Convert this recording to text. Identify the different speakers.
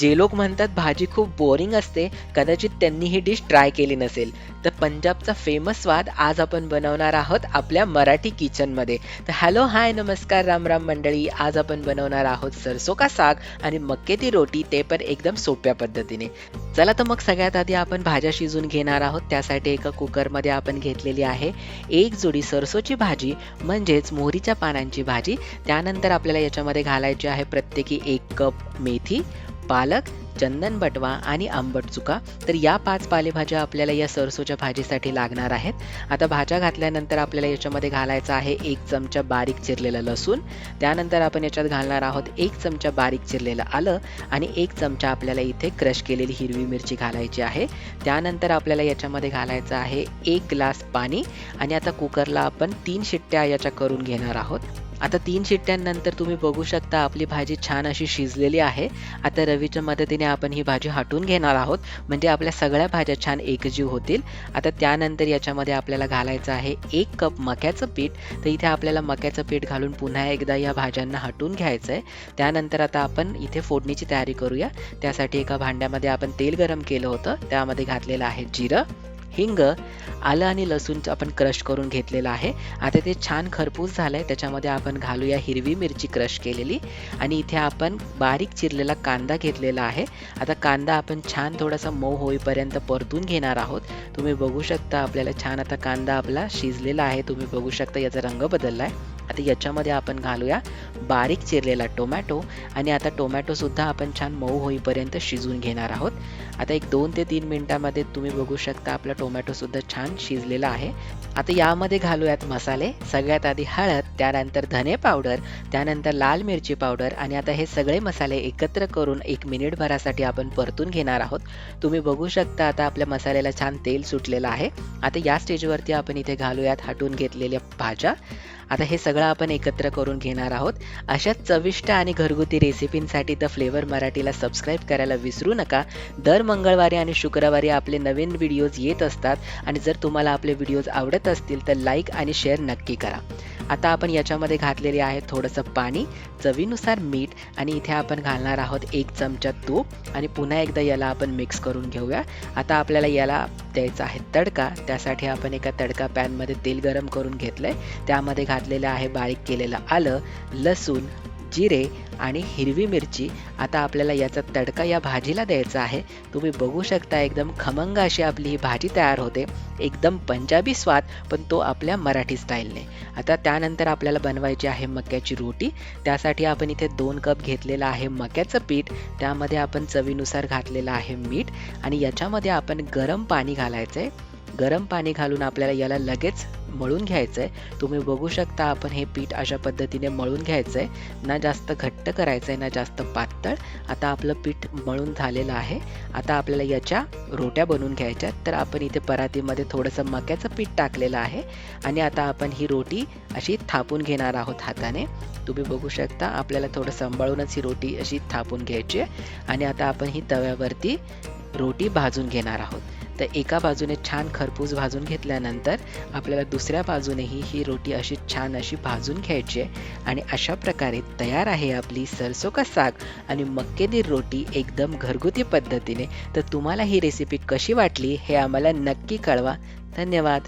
Speaker 1: जे लोक म्हणतात भाजी खूप बोरिंग असते, कदाचित त्यांनी ही डिश ट्राय केली नसेल. तर पंजाबचा फेमस स्वाद आज आपण बनवणार आहोत आपल्या मराठी किचनमध्ये. तर हॅलो, हाय, नमस्कार, राम राम मंडळी. आज आपण बनवणार आहोत सरसों का साग आणि मक्के दी रोटी, ते पण एकदम सोप्या पद्धतीने. चला तर मग सगळ्यात आधी आपण भाज्या शिजवून घेणार आहोत. त्यासाठी एका कुकरमध्ये आपण घेतलेली आहे एक जोडी सरसोची भाजी, म्हणजेच मोहरीच्या पानांची भाजी. त्यानंतर आपल्याला याच्यामध्ये घालायची आहे प्रत्येकी 1 कप मेथी, पालक, चंदन बटवा आणि आंबट चुका. तर या 5 पालेभाज्या आपल्याला या सरसोच्या भाजीसाठी लागणार आहेत. आता भाज्या घातल्यानंतर आपल्याला याच्यामध्ये घालायचा आहे 1 चमचा बारीक चिरलेलं लसूण. त्यानंतर आपण याच्यात घालणार आहोत 1 चमचा बारीक चिरलेलं आलं आणि 1 चमचा आपल्याला इथे क्रश केलेली हिरवी मिरची घालायची आहे. त्यानंतर आपल्याला याच्यामध्ये घालायचं आहे 1 ग्लास पाणी आणि आता कुकरला आपण 3 शिट्ट्या याच्या करून घेणार आहोत. आता 3 शिट्ट्यांनंतर तुम्ही बघू शकता आपली भाजी छान अशी शिजलेली आहे. आता रवीच्या मदतीने आपण ही भाजी हटवून घेणार आहोत, म्हणजे आपल्या सगळ्या भाज्या छान एकजीव होतील. आता त्यानंतर याच्यामध्ये आपल्याला घालायचं आहे 1 कप मक्याचं पीठ. तर इथे आपल्याला मक्याचं पीठ घालून पुन्हा एकदा या भाज्यांना हटवून घ्यायचं आहे. त्यानंतर आता आपण इथे फोडणीची तयारी करूया. त्यासाठी एका भांड्यामध्ये आपण तेल गरम केलं होतं. त्यामध्ये घातलेलं आहे जिरं, हिंग, आलं आणि लसूण आपण क्रश करून घेतलेलं आहे. आता ते छान खरपूस झालंय. त्याच्यामध्ये आपण घालूया हिरवी मिरची क्रश केलेली आणि इथे आपण बारीक चिरलेला कांदा घेतलेला आहे. आता कांदा आपण छान थोडासा मऊ होईपर्यंत परतून घेणार आहोत. तुम्ही बघू शकता आपल्याला छान आता कांदा आपला शिजलेला आहे. तुम्ही बघू शकता याचा रंग बदलला आहे. आता याच्यामध्ये आपण घालूया बारीक चिरलेला टोमॅटो आणि आता टोमॅटो सुद्धा आपण छान मऊ होईपर्यंत शिजवून घेणार आहोत. आता एक 2 ते 3 मिनिटांमध्ये तुम्ही बघू शकता आपला टोमॅटो सुद्धा छान शिजलेला आहे. आता यामध्ये घालूयात मसाले. सगळ्यात आधी हळद, त्यानंतर धने पावडर, त्यानंतर लाल मिरची पावडर आणि आता हे सगळे मसाले एकत्र करून 1 मिनिटभरासाठी आपण परतून घेणार आहोत. तुम्ही बघू शकता आता आपल्या मसाल्याला छान तेल सुटलेलं आहे. आता या स्टेजवरती आपण इथे घालूयात हटवून घेतलेल्या भाज्या. आता हे सगळं आपण एकत्र करून घेणार आहोत. अशाच चविष्ट आणि घरगुती रेसिपींसाठी द फ्लेवर मराठीला सबस्क्राईब करायला विसरू नका. दर मंगळवारी आणि शुक्रवारी आपले नवीन व्हिडिओज येत असतात आणि जर तुम्हाला आपले व्हिडिओज आवडत असतील तर लाईक आणि शेअर नक्की करा. आता आपण याच्यामध्ये घातलेले आहे थोडंसं पाणी, चवीनुसार मीठ आणि इथे आपण घालणार आहोत 1 चमचा तूप आणि पुन्हा एकदा याला आपण मिक्स करून घेऊया. आता आपल्याला याला द्यायचा आहे तडका. त्यासाठी आपण एका तडका पॅनमध्ये तेल गरम करून घेतलंय. त्यामध्ये घातलेलं आहे बारीक केलेलं आलं, लसूण, जिरे आणि हिरवी मिरची. आता आपल्याला याचा तडका या भाजीला द्यायचा आहे. तुम्ही बघू शकता एकदम खमंग अशी आपली ही भाजी तयार होते. एकदम पंजाबी स्वाद, पण तो आपल्या मराठी स्टाईलने. आता त्यानंतर आपल्याला बनवायची आहे मक्याची रोटी. त्यासाठी आपण इथे 2 कप घेतलेलं आहे मक्याचं पीठ. त्यामध्ये आपण चवीनुसार घातलेलं आहे मीठ आणि याच्यामध्ये आपण गरम पाणी घालायचं आहे. गरम पाणी घालून आपल्याला याला लगेच मळून घ्यायचं आहे. तुम्ही बघू शकता आपण हे पीठ अशा पद्धतीने मळून घ्यायचं आहे. ना जास्त घट्ट करायचं आहे ना जास्त पातळ. आता आपलं पीठ मळून झालेलं आहे. आता आपल्याला याच्या रोट्या बनवून घ्यायच्या. तर आपण इथे परातीमध्ये थोडंसं मक्याचं पीठ टाकलेलं आहे आणि आता आपण ही रोटी अशी थापून घेणार आहोत हाताने. तुम्ही बघू शकता आपल्याला थोडं सांभाळूनच ही रोटी अशी थापून घ्यायची आहे आणि आता आपण ही तव्यावरती रोटी भाजून घेणार आहोत. तर एका बाजूने छान खरपूस भाजून घेतल्यानंतर आपल्याला दुसऱ्या बाजूनेही ही रोटी अशी छान अशी भाजून घ्यायची आहे आणि अशा प्रकारे तयार आहे आपली सरसों का साग आणि मक्के दी रोटी एकदम घरगुती पद्धतीने. तर तुम्हाला ही रेसिपी कशी वाटली हे आम्हाला नक्की कळवा. धन्यवाद.